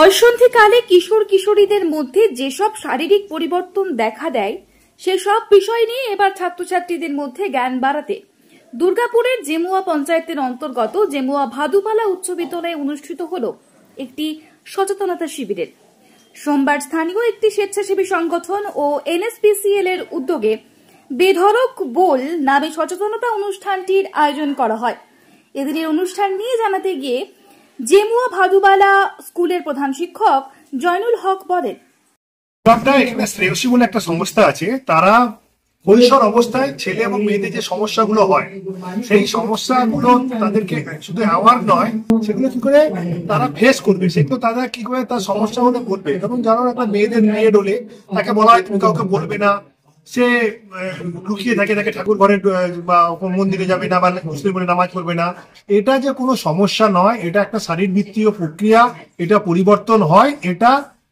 বয়ঃসন্ধিকালে কিশোর কিশোরীদের মধ্যে যেসব শারীরিক পরিবর্তন দেখা দেয় সেসব বিষয় নিয়ে এবার ছাত্রছাত্রীদের মধ্যে জ্ঞান বাড়াতে দুর্গাপুরের জেমুয়া পঞ্চায়েতের অন্তর্গত জেমুয়া ভাদুপালা উচ্চ বিদ্যালয়ে অনুষ্ঠিত হল একটি সচেতনতা শিবিরের। সোমবার স্থানীয় একটি স্বেচ্ছাসেবী সংগঠন ও এনএসপিসিএল এর উদ্যোগে বেধড়ক বল নামে সচেতনতা অনুষ্ঠানটির আয়োজন করা হয়। এদিনের অনুষ্ঠান নিয়ে জানাতে গিয়ে জেমুয়া ভাদুপালা স্কুলের প্রধান শিক্ষক জয়নুল হক বলেন, শ্রেয়সী বলে একটা সংস্থা আছে, তারা কৈশোর অবস্থায় ছেলে এবং মেয়েদের যে সমস্যাগুলো হয় সেই সমস্যাগুলো তাদেরকে শুধু অ্যাওয়ার্ড নয়, সেগুলো কি করে তারা ফেস করবে, সেগুলো তারা কি করে তার সমস্যাগুলো করবে। যেমন জানো একটা মেয়েদের পিরিয়ড হলে তাকে বলা হয় তুমি কাউকে বলবে না, সে লুকিয়ে থাকে, তাকে ঠাকুর ঘরে বা মন্দিরে যাবে না বা মুসলিম বলে নামাজ পড়বে না। এটা যে কোনো সমস্যা নয়, এটা একটা শারীরবৃত্তীয় প্রক্রিয়া, এটা পরিবর্তন হয়, এটা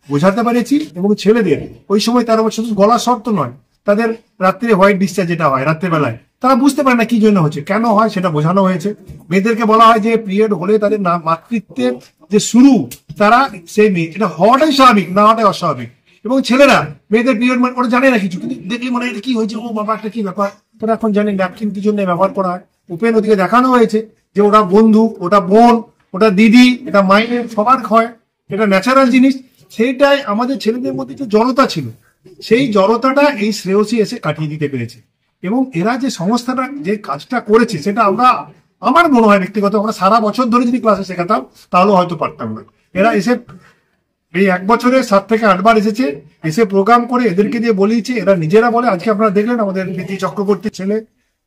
বোঝাতে পেরেছি। এবং ছেলেদের ওই সময় 13 বছর গলা শর্ত নয়, তাদের রাত্রে হোয়াইট ডিসচার্জ যেটা হয় রাত্রেবেলায়, তারা বুঝতে পারে না কি জন্য হচ্ছে, কেন হয় সেটা বোঝানো হয়েছে। মেয়েদেরকে বলা হয় যে পিরিয়ড হলে তাদের মাতৃত্বের যে শুরু, তারা সেই মেয়ে এটা হওয়াটাই স্বাভাবিক, না হওয়াটাই অস্বাভাবিক। এবং ছেলেরা মেয়েদের পিরিয়ড মানে ওরা জানে না কিছু, কিন্তু দেখলে মনে হয় এটা কি হয়েছে, ও বাবা একটা কি ব্যাপার, তোরা এখন জানি ন্যাপকিন কি জন্য ব্যবহার করা হয়। ওপেন ওদিকে দেখানো হয়েছে যে ওটা বন্ধু, ওটা বোন, ওটা দিদি, এটা মায়ের সবার হয়, এটা ন্যাচারাল জিনিস। সেইটাই আমাদের ছেলেদের মধ্যে যে জড়তা ছিল, সেই জড়তাটা এই শ্রেয়সী এসে কাটিয়ে দিতে পেরেছে। এবং এরা যে সংস্থাটা যে কাজটা করেছে সেটা আমার মনে হয় ব্যক্তিগত, আমরা সারা বছর ধরে যদি ক্লাসে শেখাতাম তাহলে হয়তো পারতাম না। এরা এসে এই 1 বছরে 7 থেকে 8 বার এসে প্রোগ্রাম করে এদেরকে দিয়ে বলিয়েছে। এরা নিজেরা বলে, আজকে আপনারা দেখলেন আমাদের প্রীতি চক্রবর্তী ছেলে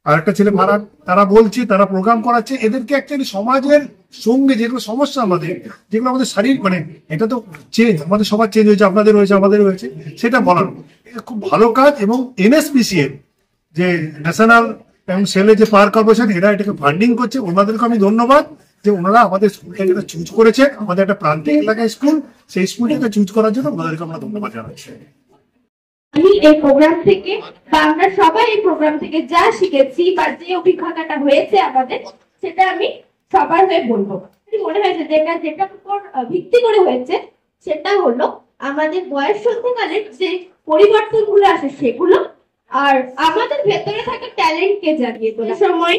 আর একটা ছেলে ভাড়ার, তারা বলছে, তারা প্রোগ্রাম করাচ্ছে। এদেরকে অ্যাকচুয়ালি সমাজের সঙ্গে যেগুলো সমস্যা আমাদের, যেগুলো আমাদের শারীরিক মানে এটা তো চেঞ্জ, আমাদের সবার চেঞ্জ হয়েছে, আপনাদের হয়েছে, আমাদের হয়েছে, সেটা বলানো খুব ভালো কাজ। এবং এনএসপিসিএল যে ন্যাশনাল এবং সেলে যে পাওয়ার কর্পোরেশন, এরা এটাকে ফান্ডিং করছে, ওনাদেরকে আমি ধন্যবাদ যে ওনারা আমাদের স্কুলটাকে চুজ করেছে, আমাদের একটা প্রান্তিক এলাকায় স্কুল, সেই স্কুলটাকে চুজ করার জন্য ওনাদেরকে আমরা ধন্যবাদ জানাচ্ছি। আমি এই প্রোগ্রাম থেকে বা আমরা সবাই এই প্রোগ্রাম থেকে যা শিখেছি বা যে অভিজ্ঞতাটা হয়েছে আমাদের, সেটা আমি সবার হয়ে বলবো। মনে হয়েছে যেটার উপর ভিত্তি করে হয়েছে সেটা হলো আমাদের বয়ঃসন্ধিকালের যে পরিবর্তনগুলো আসে সেগুলো, আর আমাদের ভেতরে থাকা ট্যালেন্টকে জাগিয়ে তোলা। সময়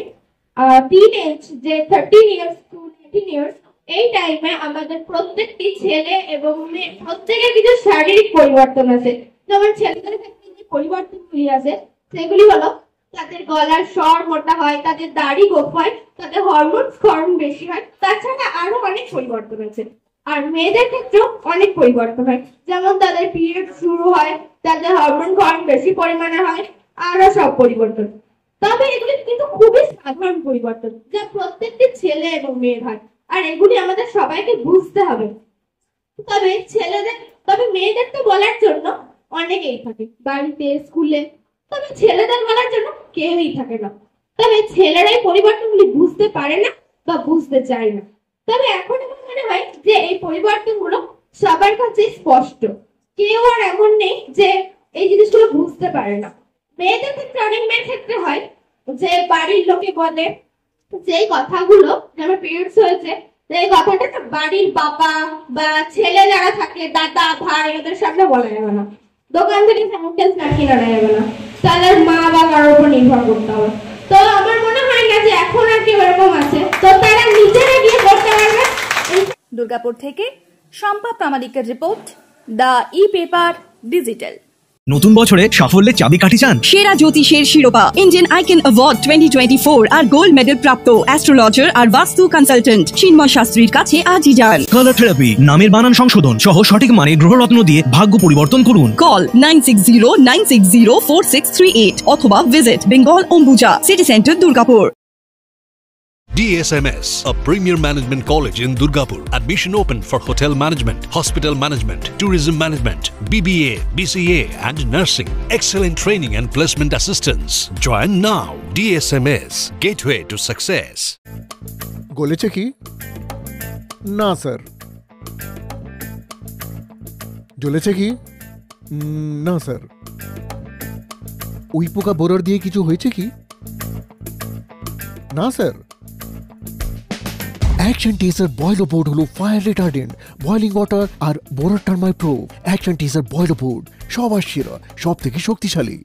টিনেজ যে 13 ইয়ার্স টু 18 ইয়ার্স, এই টাইমে আমাদের প্রত্যেকটি ছেলে এবং মেয়ে প্রত্যেকের কিছু শারীরিক পরিবর্তন আছে। যেমন ছেলেদের ক্ষেত্রে যে পরিবর্তনগুলি আছে সেগুলি হলো তাদের গলার স্বর মোটা হয়, তাদের দাড়ি গোপ হয়, তাদের হরমোন বেশি হয়, তাছাড়া আরো অনেক পরিবর্তন আছে। আর মেয়েদের ক্ষেত্রেও অনেক পরিবর্তন হয়, যেমন তাদের পিরিয়ড শুরু হয়, তাদের হরমোন বেশি পরিমাণে হয়, আরো সব পরিবর্তন। তবে এগুলি কিন্তু খুবই সাধারণ পরিবর্তন যা প্রত্যেকটি ছেলে এবং মেয়ের হয়, আর এগুলি আমাদের সবাইকে বুঝতে হবে। তবে মেয়েদের তো বলার জন্য অনেকেই থাকে, বাড়িতে, স্কুলে, তবে ছেলেদের বলার জন্য কেউই থাকে না। তবে ছেলেরাই পরিবর্তনগুলি বুঝতে পারে না বা বুঝতে চায় না। তবে এখন আমার মনে হয় যে এই পরিবর্তনগুলো সবার কাছে স্পষ্ট, কেউ আর এমন নেই যে এই জিনিসগুলো বুঝতে পারে না। মেয়েদের ক্ষেত্রে, অনেক মেয়ের ক্ষেত্রে হয় যে বাড়ির লোকে বলে যে কথাগুলো, যেমন পিরিয়ডস হয়েছে, এই কথাটা বাড়ির বাবা বা ছেলে যারা থাকে, দাদা ভাই, ওদের সামনে বলা যাবে না, দোকান থেকে স্যানিটাইজ না কিনে আনা যাবে না, তাদের মা বা কারোর উপর নির্ভর করতে হবে। তো আমার মনে হয় না যে এখন আর কেউ এরকম আছে, তো তারা নিজেরা গিয়ে করতে পারবে। দুর্গাপুর থেকে শম্পা প্রামাণিকের রিপোর্ট, দ্য ই-পেপার ডিজিটাল। নতুন বছরে সাফল্যের চাবিকাঠি চান? সেরা জ্যোতিষের শিরোপা, ইন্ডিয়ান আইকন অ্যাওয়ার্ড 2024 আর গোল্ড মেডেল প্রাপ্ত অ্যাস্ট্রোলজার আর বাস্তু কনসালটেন্ট চিন্ময় শাস্ত্রীর কাছে আজই যান। কালার থেরাপি, নামের বানান সংশোধন সহ সঠিক মানে গ্রহরত্ন দিয়ে ভাগ্য পরিবর্তন করুন। কল 9609604638 অথবা visit Bengal Ambuja, city centre, Durgapur. DSMS, a premier management college in Durgapur. Admission open for hotel management, hospital management, tourism management, BBA, BCA and nursing. Excellent training and placement assistance. Join now. DSMS, gateway to success. গলেছে কি? না sir. জ্বলেছে কি? না sir. ওই পোকা বোরর দিয়ে কিছু হয়েছে কি? না স্যার। অ্যাকশন টেসার বয়লার বোর্ড হলো ফায়ার রিটার্ডেন্ট, বয়লিং ওয়াটার আর বোরার টার্মাইট প্রো। অ্যাকশন টেসার বয়লার বোর্ড সবার সেরা, সব থেকে শক্তিশালী।